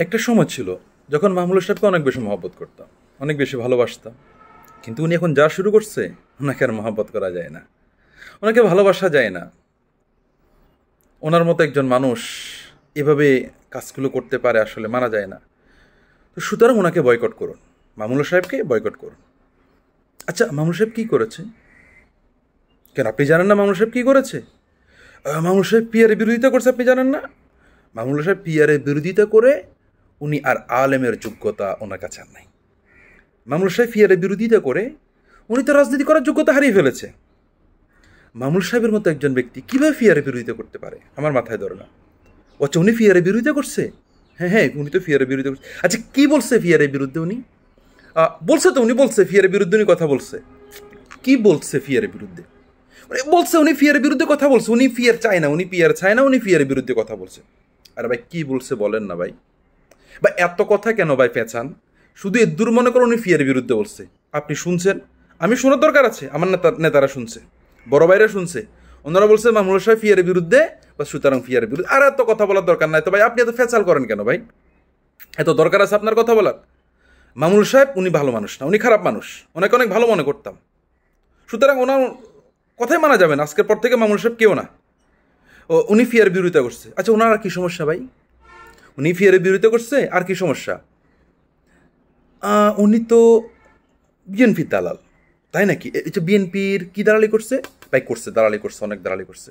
একটা সময় ছিল যখন মাহমুদুল সাহেবকে অনেক বেশি মহব্বত করতাম, অনেক বেশি ভালোবাসতাম। কিন্তু উনি এখন যা শুরু করছে, ওনাকে আর মহব্বত করা যায় না, ওনাকে ভালোবাসা যায় না। ওনার মতো একজন মানুষ এভাবে কাজগুলো করতে পারে, আসলে মানা যায় না। তো সুতরাং ওনাকে বয়কট করুন, মাহমুদুল সাহেবকে বয়কট করুন। আচ্ছা, মাহমুদুল সাহেব কী করেছে? কেন আপনি জানেন না মাহমুদুল সাহেব কী করেছে? মাহমুদুল সাহেব পিয়ারের বিরোধিতা করছে, আপনি জানেন না? মাহমুদুল সাহেব পিয়ারের বিরোধিতা করে উনি আর আলেমের যোগ্যতা ওনার কাছে আর নাই। মামুনুল সাহেব পিয়ারের বিরোধিতা করে উনি তো রাজনীতি করার যোগ্যতা হারিয়ে ফেলেছে। মামুনুল সাহেবের মতো একজন ব্যক্তি কীভাবে ফিয়ারের বিরোধিতা করতে পারে, আমার মাথায় ধরে না। আচ্ছা, উনি ফিয়ারের বিরোধিতা করছে? হ্যাঁ, উনি তো ফিয়ারের বিরোধিতা করছে। আচ্ছা, কী বলছে ফিয়ারের বিরুদ্ধে উনি? বলছে তো, উনি বলছে ফিয়ারের বিরুদ্ধে উনি কথা বলছে। কি বলছে ফিয়ারের বিরুদ্ধে? বলছে উনি ফিয়ারের বিরুদ্ধে কথা বলছে। উনি ফিয়ার চায় না, উনি পিয়ার চায় না, উনি ফিয়ারের বিরুদ্ধে কথা বলছে। আরে ভাই, কি বলছে বলেন না ভাই। বা এত কথা কেন ভাই পেঁচান? শুধু এদুর মনে করো উনি ফিয়ারের বিরুদ্ধে বলছে, আপনি শুনছেন, আমি শোনার দরকার আছে? আমার নেতারা শুনছে, বড় ভাইরা শুনছে, ওনারা বলছে মামুনুল সাহেব ফিয়ারের বিরুদ্ধে, বা সুতরাং ফিয়ারের বিরুদ্ধে। আর এত কথা বলার দরকার নাই তো ভাই, আপনি এত ফেচাল করেন কেন ভাই? এত দরকার আছে আপনার কথা বলার? মামুনুল সাহেব উনি ভালো মানুষ না, উনি খারাপ মানুষ, ওনাকে অনেক ভালো মনে করতাম। সুতরাং ওনার কথাই মানা যাবে না, আজকের পর থেকে মামুনুল সাহেব কেউ না। উনি ফিয়ারের বিরোধিতা করছে। আচ্ছা, ওনার আর কি সমস্যা ভাই? উনি ফিয়ারের বিরোধিতা করছে, আর কি সমস্যা? উনি তো বিএনপির দালাল, তাই নাকি? এটা বিএনপির কি দালালি করছে ভাই? করছে, দালালি করছে, অনেক দালালি করছে।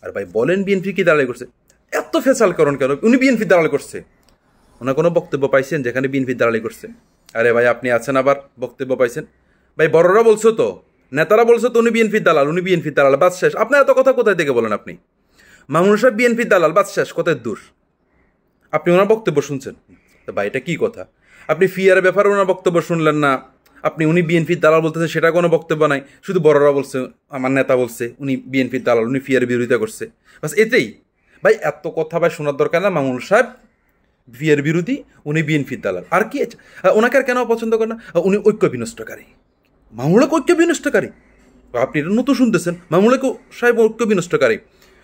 আর ভাই বলেন বিএনপি কি দালালি করছে? এত ফেসাল করেন কেন? উনি বিএনপির দালালি করছে, ওনার কোনো বক্তব্য পাইছেন যেখানে বিএনপির দালালি করছে? আরে ভাই, আপনি আছেন আবার বক্তব্য পাইছেন? ভাই বড়রা বলছো তো, নেতারা বলছো তো উনি বিএনপির দালাল, উনি বিএনপির দালাল, বাদ শেষ। আপনার এত কথা কোথায় থেকে বলেন আপনি? মামুনুল সাহেব বিএনপির দালাল, বাদ শেষ, কোথায় দূর। আপনি ওনার বক্তব্য শুনছেন? ভাই এটা কী কথা? আপনি ফিয়ারের ব্যাপারে ওনার বক্তব্য শুনলেন না, আপনি উনি বিএনপির দালাল বলতেছেন, সেটা কোনো বক্তব্য নাই। শুধু বড়রা বলছে, আমার নেতা বলছে উনি বিএনপির দালাল, উনি ফিয়ারের বিরোধিতা করছে, বাস এতেই। ভাই এত কথা ভাই শোনার দরকার না। মামুনুল সাহেব ফিয়ার বিরোধী, উনি বিএনপির দালাল, আর কি? ওনাকে আর কেন পছন্দ করেন না? উনি ঐক্য বিনষ্টকারী, মামুনুলকে ঐক্য বিনষ্টকারী। আপনি এটা নতুন শুনতেছেন, মামুনুলকে সাহেব ঐক্য বিনষ্টকারী।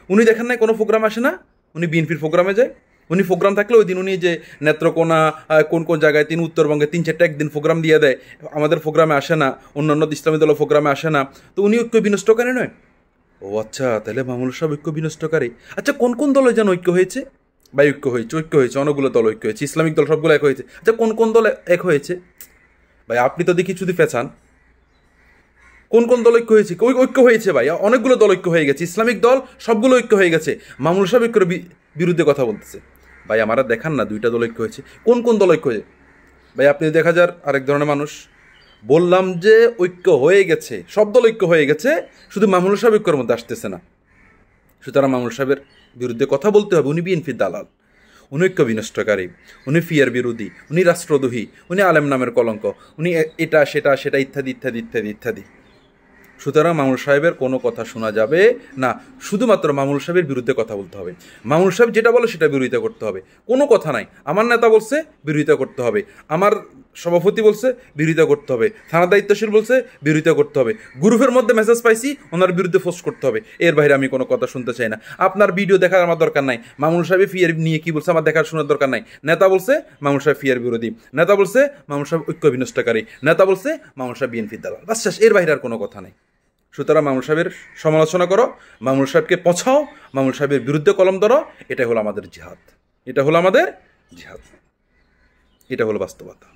উনি দেখেন নাই কোনো প্রোগ্রাম আসে না, উনি বিএনপির প্রোগ্রামে যায়। উনি প্রোগ্রাম থাকলে ওই দিন উনি যে নেত্রকোনা কোন কোন জায়গায়, তিনি উত্তরবঙ্গে 3-4টা একদিন প্রোগ্রাম দিয়ে দেয়, আমাদের প্রোগ্রামে আসে না, অন্যান্য ইসলামী দলের প্রোগ্রামে আসে না। তো উনি ঐক্য বিনষ্টকারী নয়? ও আচ্ছা, তাহলে মামুনুল সাহেব ঐক্য বিনষ্টকারী। আচ্ছা, কোন কোন দলে যেন ঐক্য হয়েছে ভাই? ঐক্য হয়েছে, অনেকগুলো দল ঐক্য হয়েছে, ইসলামিক দল সবগুলো এক হয়েছে। আচ্ছা, কোন কোন দল এক হয়েছে ভাই? আপনি তো দেখি শুধু পেছান। কোন কোন দল ঐক্য হয়েছে? ঐক্য হয়েছে ভাই, অনেকগুলো দল ঐক্য হয়ে গেছে, ইসলামিক দল সবগুলো ঐক্য হয়ে গেছে। মামুনুল সাহেব ঐক্যের বিরুদ্ধে কথা বলতেছে। ভাই আমারা দেখান না 2টা দল ঐক্য হয়েছে, কোন কোন দল ঐক্য হয়েছে? ভাই আপনি দেখা যার আরেক ধরনের মানুষ। বললাম যে ঐক্য হয়ে গেছে, সব দল ঐক্য হয়ে গেছে, শুধু মামুনুল সাহেব ঐক্যের মধ্যে আসতেছে না। সুতরাং মামুনুল সাহেবের বিরুদ্ধে কথা বলতে হবে। উনি বিএনপির দালাল, উনি ঐক্য বিনষ্টকারী, উনি ফিয়ার বিরোধী, উনি রাষ্ট্রদ্রোহী, উনি আলেম নামের কলঙ্ক, উনি এটা সেটা সেটা ইত্যাদি ইত্যাদি ইত্যাদি ইত্যাদি। সুতরাং মামুনুল সাহেবের কোনো কথা শোনা যাবে না, শুধুমাত্র মামুনুল সাহেবের বিরুদ্ধে কথা বলতে হবে। মামুনুল সাহেব যেটা বলে সেটা বিরোধিতা করতে হবে, কোনো কথা নাই। আমার নেতা বলছে বিরোধিতা করতে হবে, আমার সভাপতি বলছে বিরোধিতা করতে হবে, থানা দায়িত্বশীল বলছে বিরোধিতা করতে হবে, গ্রুপের মধ্যে মেসেজ পাইছি ওনার বিরুদ্ধে পোস্ট করতে হবে। এর বাইরে আমি কোনো কথা শুনতে চাই না। আপনার ভিডিও দেখার আমার দরকার নাই। মামুনুল সাহেব ফিয়ার নিয়ে কি বলছে আমার দেখার শোনার দরকার নাই। নেতা বলছে মামুনুল সাহেব ফিয়ার বিরোধী, নেতা বলছে মামুনুল সাহেব ঐক্য বিনষ্টকারী, নেতা বলছে মামুনুল সাহেব বিএনপির দালাল, বাস শেষ। এর বাইরে আর কোনো কথা নাই। সুতরাং মামুনুল সাহেবের সমালোচনা করো, মামুনুল সাহেবকে পছাও, মামুনুল সাহেবের বিরুদ্ধে কলম ধরো। এটাই হলো আমাদের জিহাদ, এটা হলো আমাদের জিহাদ, এটা হলো বাস্তবতা।